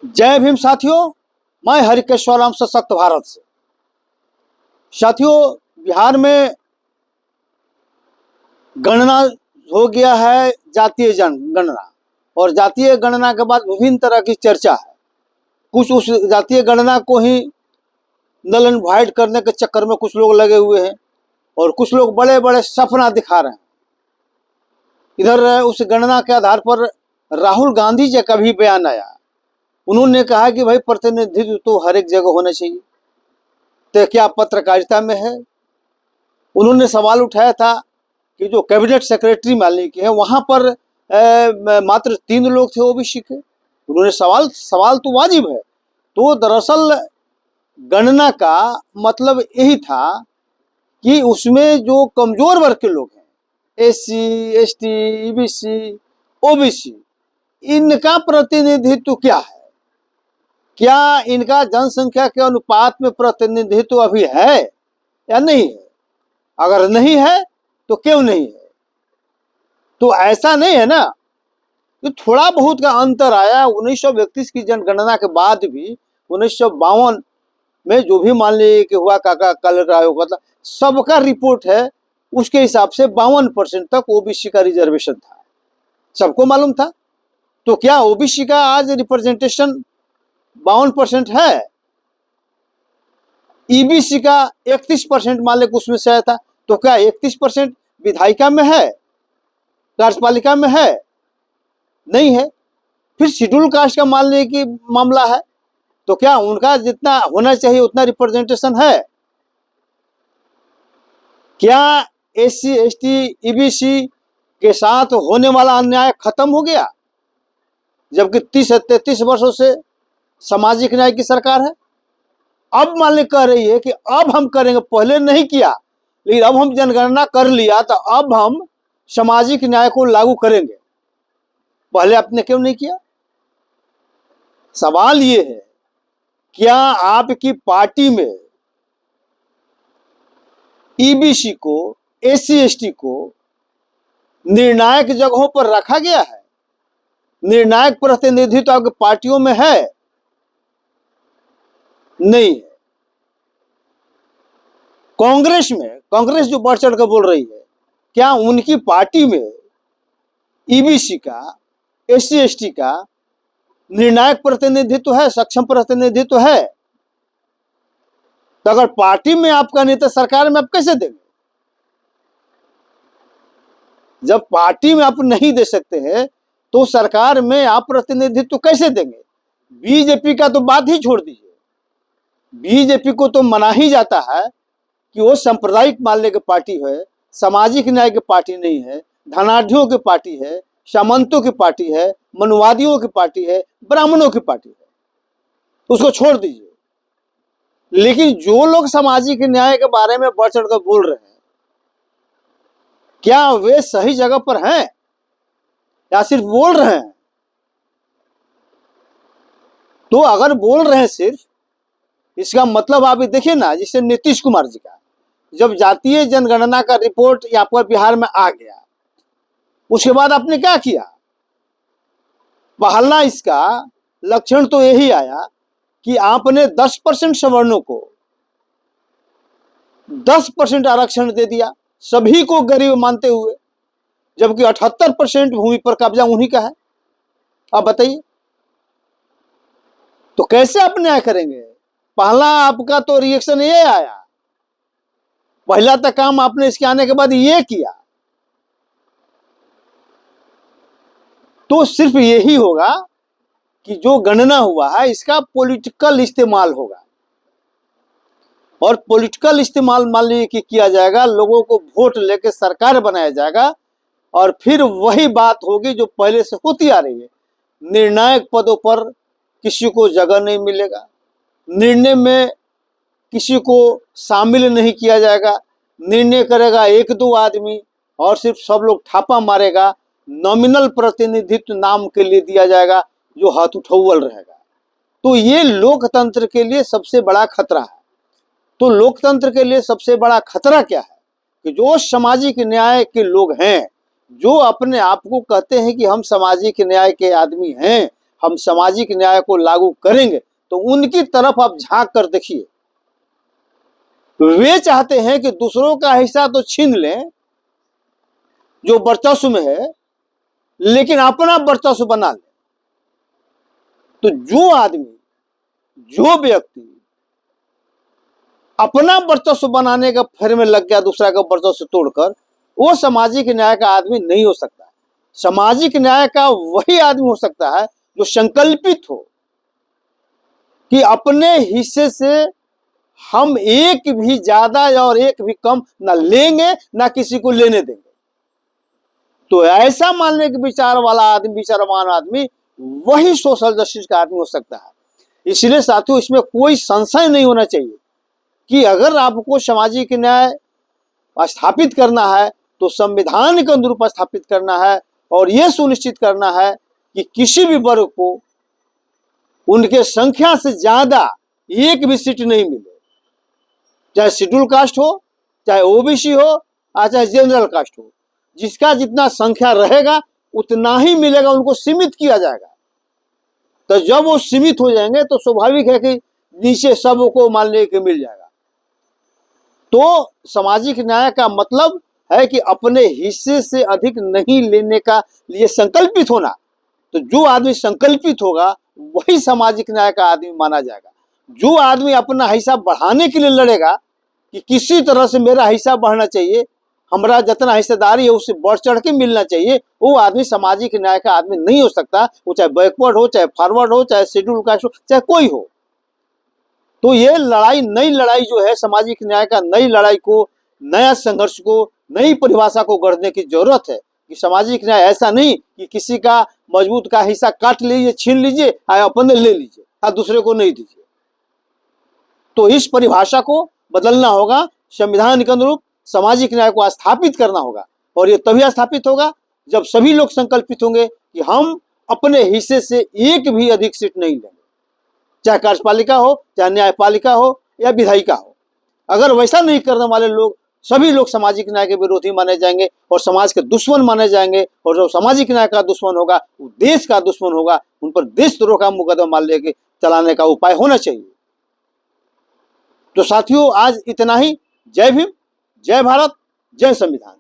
जय भीम साथियों, मैं हरिकेश्वर राम सशक्त भारत से। साथियों, बिहार में गणना हो गया है, जातीय जनगणना, और जातीय गणना के बाद विभिन्न तरह की चर्चा है। कुछ उस जातीय गणना को ही नल एंड वाइड करने के चक्कर में कुछ लोग लगे हुए हैं और कुछ लोग बड़े बड़े सपना दिखा रहे हैं। इधर उस गणना के आधार पर राहुल गांधी जी का भी बयान आया। उन्होंने कहा कि भाई प्रतिनिधित्व तो हर एक जगह होना चाहिए, तो क्या पत्रकारिता में है? उन्होंने सवाल उठाया था कि जो कैबिनेट सेक्रेटरी मान ली है वहां पर मात्र 3 लोग थे ओबीसी के। उन्होंने सवाल तो वाजिब है। तो दरअसल गणना का मतलब यही था कि उसमें जो कमजोर वर्ग के लोग हैं, एससी, एसटी, ईबीसी, ओबीसी, इनका प्रतिनिधित्व क्या है? क्या इनका जनसंख्या के अनुपात में प्रतिनिधित्व अभी है या नहीं है? अगर नहीं है तो क्यों नहीं है? तो ऐसा नहीं है ना, तो थोड़ा बहुत का अंतर आया। 1931 की जनगणना के बाद भी 1952 में जो भी मान लीजिए कि हुआ, काका कलर आयोग का, सबका रिपोर्ट है, उसके हिसाब से 52% तक ओबीसी का रिजर्वेशन था, सबको मालूम था। तो क्या ओबीसी का आज रिप्रेजेंटेशन 52% है? ईबीसी का 31% मान ले उसमें से आया था, तो क्या 31% विधायिका में है, कार्यपालिका में है? नहीं है। फिर शेड्यूल कास्ट का मान लीजिए कि मामला है, तो क्या उनका जितना होना चाहिए उतना रिप्रेजेंटेशन है? क्या एससी, एसटी, ईबीसी के साथ होने वाला अन्याय खत्म हो गया, जबकि 30-33 वर्षों से सामाजिक न्याय की सरकार है? अब मान ली कह रही है कि अब हम करेंगे, पहले नहीं किया लेकिन अब हम जनगणना कर लिया तो अब हम सामाजिक न्याय को लागू करेंगे। पहले आपने क्यों नहीं किया? सवाल ये है, क्या आपकी पार्टी में ईबीसी को, एससी, एसटी को निर्णायक जगहों पर रखा गया है? निर्णायक प्रतिनिधित्व आपकी पार्टियों में है? नहीं है। कांग्रेस में, कांग्रेस जो बढ़ चढ़ कर बोल रही है, क्या उनकी पार्टी में ईबीसी का, एससी, एसटी का निर्णायक प्रतिनिधित्व है, सक्षम प्रतिनिधित्व है? तो अगर पार्टी में आपका नहीं तो सरकार में आप कैसे देंगे? जब पार्टी में आप नहीं दे सकते हैं तो सरकार में आप प्रतिनिधित्व कैसे देंगे? बीजेपी का तो बात ही छोड़ दीजिए। बीजेपी को तो मना ही जाता है कि वो सांप्रदायिक मानने की पार्टी है, सामाजिक न्याय की पार्टी नहीं है, धनाढ़ियों की पार्टी है, सामंतों की पार्टी है, मनुवादियों की पार्टी है, ब्राह्मणों की पार्टी है, उसको छोड़ दीजिए। लेकिन जो लोग सामाजिक न्याय के बारे में बढ़ चढ़ कर बोल रहे हैं, क्या वे सही जगह पर हैं या सिर्फ बोल रहे हैं? तो अगर बोल रहे हैं सिर्फ, इसका मतलब आप देखिए ना, जिससे नीतीश कुमार जी का जब जातीय जनगणना का रिपोर्ट यहाँ पर बिहार में आ गया, उसके बाद आपने क्या किया? पहला इसका लक्षण तो यही आया कि आपने 10% सवर्णों को 10% आरक्षण दे दिया, सभी को गरीब मानते हुए, जबकि 78% भूमि पर कब्जा उन्हीं का है। आप बताइए, तो कैसे आप न्याय करेंगे? पहला आपका तो रिएक्शन ये आया, पहला तक काम आपने इसके आने के बाद ये किया, तो सिर्फ यही होगा कि जो गणना हुआ है इसका पॉलिटिकल इस्तेमाल होगा, और पॉलिटिकल इस्तेमाल मान लीजिए कि किया जाएगा, लोगों को वोट लेके सरकार बनाया जाएगा, और फिर वही बात होगी जो पहले से होती आ रही है। निर्णायक पदों पर किसी को जगह नहीं मिलेगा, निर्णय में किसी को शामिल नहीं किया जाएगा, निर्णय करेगा 1-2 आदमी और सिर्फ सब लोग थापा मारेगा, नॉमिनल प्रतिनिधित्व नाम के लिए दिया जाएगा जो हाथ उठौल रहेगा। तो ये लोकतंत्र के लिए सबसे बड़ा खतरा है। तो लोकतंत्र के लिए सबसे बड़ा खतरा क्या है कि जो सामाजिक न्याय के लोग हैं, जो अपने आप को कहते हैं कि हम सामाजिक न्याय के आदमी हैं, हम सामाजिक न्याय को लागू करेंगे, तो उनकी तरफ आप झांक कर देखिए। वे चाहते हैं कि दूसरों का हिस्सा तो छीन लें जो वर्चस्व में है, लेकिन अपना वर्चस्व बना लें। तो जो आदमी, जो व्यक्ति अपना वर्चस्व बनाने का फेर में लग गया, दूसरा का वर्चस्व तोड़कर, वो सामाजिक न्याय का आदमी नहीं हो सकता। सामाजिक न्याय का वही आदमी हो सकता है जो संकल्पित हो कि अपने हिस्से से हम एक भी ज्यादा और एक भी कम ना लेंगे, ना किसी को लेने देंगे। तो ऐसा मानने के विचार वाला आदमी, विचारवान आदमी, वही सोशल जस्टिस का आदमी हो सकता है। इसलिए साथियों, इसमें कोई संशय नहीं होना चाहिए कि अगर आपको सामाजिक न्याय स्थापित करना है तो संविधान के अनुरूप स्थापित करना है, और यह सुनिश्चित करना है कि किसी भी वर्ग को उनके संख्या से ज्यादा एक भी सीट नहीं मिले, चाहे शेड्यूल कास्ट हो, चाहे ओबीसी हो, चाहे जनरल कास्ट हो। जिसका जितना संख्या रहेगा उतना ही मिलेगा, उनको सीमित किया जाएगा। तो जब वो सीमित हो जाएंगे तो स्वाभाविक है कि नीचे सबको मान ले के मिल जाएगा। तो सामाजिक न्याय का मतलब है कि अपने हिस्से से अधिक नहीं लेने का लिए संकल्पित होना। तो जो आदमी संकल्पित होगा वही सामाजिक न्याय का आदमी माना जाएगा। जो आदमी अपना हिस्सा बढ़ाने के लिए लड़ेगा कि किसी तरह से मेरा हिस्सा बढ़ना चाहिए, हमारा जितना हिस्सेदारी है उससे बढ़ चढ़ के मिलना चाहिए, वो आदमी सामाजिक न्याय का आदमी नहीं हो सकता। वो चाहे बैकवर्ड हो, चाहे फॉरवर्ड हो, चाहे शेड्यूल कास्ट हो, चाहे कोई हो। तो ये लड़ाई, नई लड़ाई जो है सामाजिक न्याय का, नई लड़ाई को, नया संघर्ष को, नई परिभाषा को गढ़ने की जरूरत है कि सामाजिक न्याय ऐसा नहीं कि किसी का मजबूत का हिस्सा काट लीजिए, छीन लीजिए, अपने ले लीजिए, दूसरे को नहीं दीजिए। तो इस परिभाषा को बदलना होगा, संविधान के अनुरूप सामाजिक न्याय को स्थापित करना होगा। और ये तभी स्थापित होगा जब सभी लोग संकल्पित होंगे कि हम अपने हिस्से से एक भी अधिक सीट नहीं लेंगे, चाहे कार्यपालिका हो, चाहे न्यायपालिका हो, या विधायिका हो। अगर वैसा नहीं करने वाले लोग, सभी लोग सामाजिक न्याय के विरोधी माने जाएंगे और समाज के दुश्मन माने जाएंगे। और जो सामाजिक न्याय का दुश्मन होगा वो देश का दुश्मन होगा। उन पर देशद्रोह का मुकदमा मान लेके चलाने का उपाय होना चाहिए। तो साथियों, आज इतना ही। जय भीम, जय भारत, जय संविधान।